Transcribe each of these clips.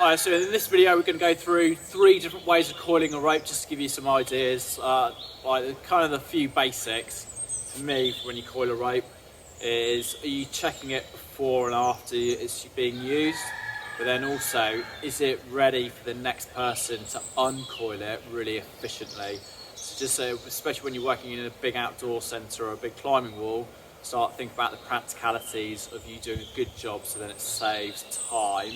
Alright, so in this video we're going to go through 3 different ways of coiling a rope, just to give you some ideas. Like kind of the few basics for me when you coil a rope is, are you checking it before and after it's being used? But then also, is it ready for the next person to uncoil it really efficiently? So just so, especially when you're working in a big outdoor centre or a big climbing wall, start thinking about the practicalities of you doing a good job, so then it saves time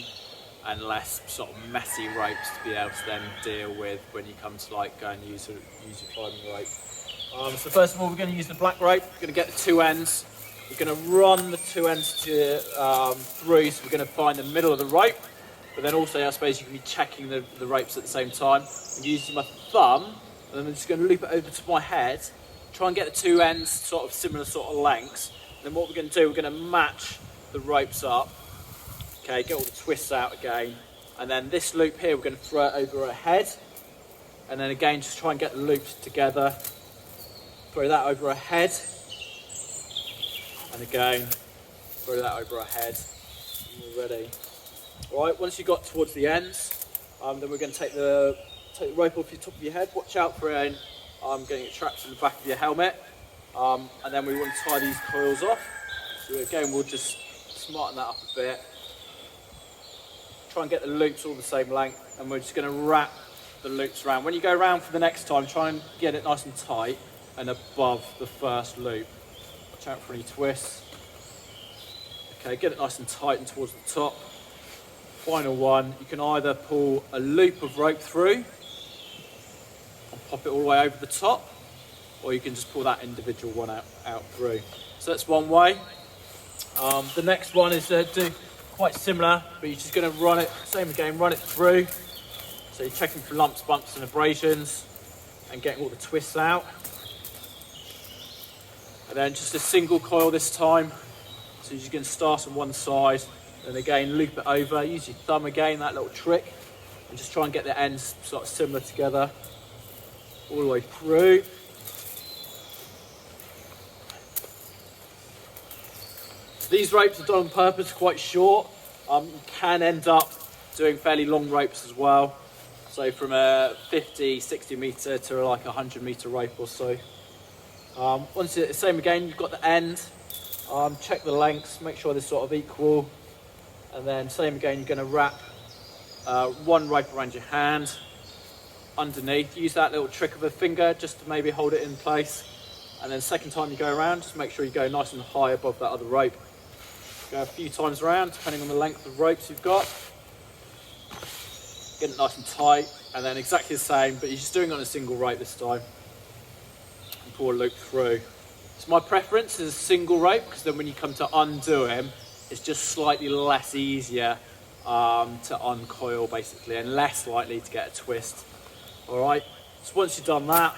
and less sort of messy ropes to be able to then deal with when you come to like go and use your climbing rope. So first of all, we're going to use the black rope. We're going to get the 2 ends. We're going to run the 2 ends through, so we're going to find the middle of the rope, but then also I suppose you can be checking the ropes at the same time. I'm using my thumb, and then I'm just going to loop it over to my head, try and get the 2 ends sort of similar sort of lengths. And then what we're going to do, we're going to match the ropes up. Okay, get all the twists out again, and then this loop here we're going to throw it over her head, and then again just try and get the loops together, throw that over her head, and again throw that over her head, and we're ready. Alright, once you've got towards the ends, then we're going to take the rope off your top of your head. Watch out for getting it trapped in the back of your helmet, and then we want to tie these coils off. So again, we'll just smarten that up a bit. Try and get the loops all the same length, and we're just going to wrap the loops around. When you go around for the next time, try and get it nice and tight and above the first loop. Watch out for any twists. Okay, get it nice and tight and towards the top. Final one, you can either pull a loop of rope through and pop it all the way over the top, or you can just pull that individual one out through. So that's one way. The next one is do quite similar, but you're just going to run it, same again, run it through. So you're checking for lumps, bumps and abrasions and getting all the twists out. And then just a single coil this time. So you're just going to start on one side and again loop it over, use your thumb again, that little trick, and just try and get the ends sort of similar together all the way through. These ropes are done on purpose, quite short. You can end up doing fairly long ropes as well. So from a 50, 60 metre to like a 100 metre rope or so. Once it's the same again, you've got the end. Check the lengths, make sure they're sort of equal. And then same again, you're going to wrap one rope around your hand. Underneath, use that little trick of a finger just to maybe hold it in place. And then second time you go around, just make sure you go nice and high above that other rope. Go a few times around, depending on the length of ropes you've got. Get it nice and tight, and then exactly the same, but you're just doing it on a single rope this time. And pull a loop through. So my preference is a single rope, because then when you come to undo him, it's just slightly less easier to uncoil basically, and less likely to get a twist. Alright, so once you've done that,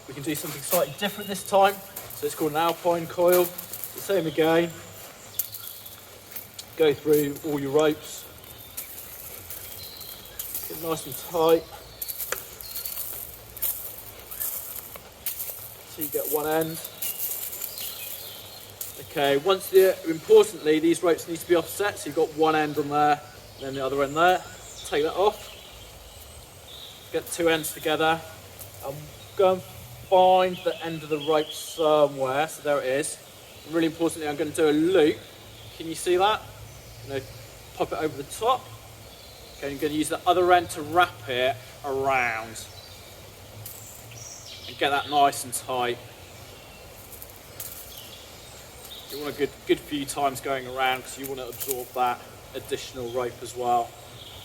we can do something slightly different this time. So it's called an alpine coil. The same again. Go through all your ropes. Get nice and tight. So you get one end. Okay, importantly, these ropes need to be offset. So you've got one end on there, and then the other end there. Take that off. Get the 2 ends together. And go and find the end of the rope somewhere. So there it is. And really importantly, I'm going to do a loop. Can you see that? I'm going to pop it over the top. Okay, I'm going to use the other end to wrap it around. And get that nice and tight. You want a good few times going around, because you want to absorb that additional rope as well.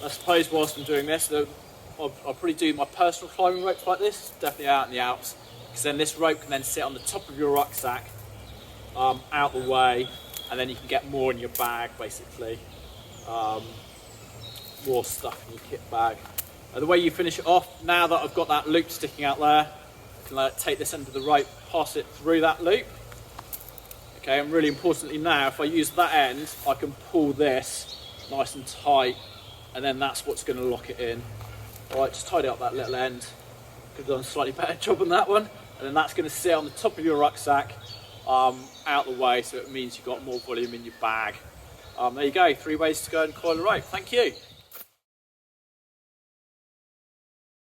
I suppose whilst I'm doing this, I'll probably do my personal climbing ropes like this, definitely out in the Alps, because then this rope can then sit on the top of your rucksack, out the way, and then you can get more in your bag basically, more stuff in your kit bag. The way you finish it off, now that I've got that loop sticking out there, I can take this end of the rope, pass it through that loop. Okay, and really importantly now, if I use that end, I can pull this nice and tight, and then that's what's going to lock it in. Alright, just tidy up that little end. Could have done a slightly better job on that one. And then that's going to sit on the top of your rucksack, out the way, so it means you've got more volume in your bag. There you go, 3 ways to go and coil a rope. Thank you.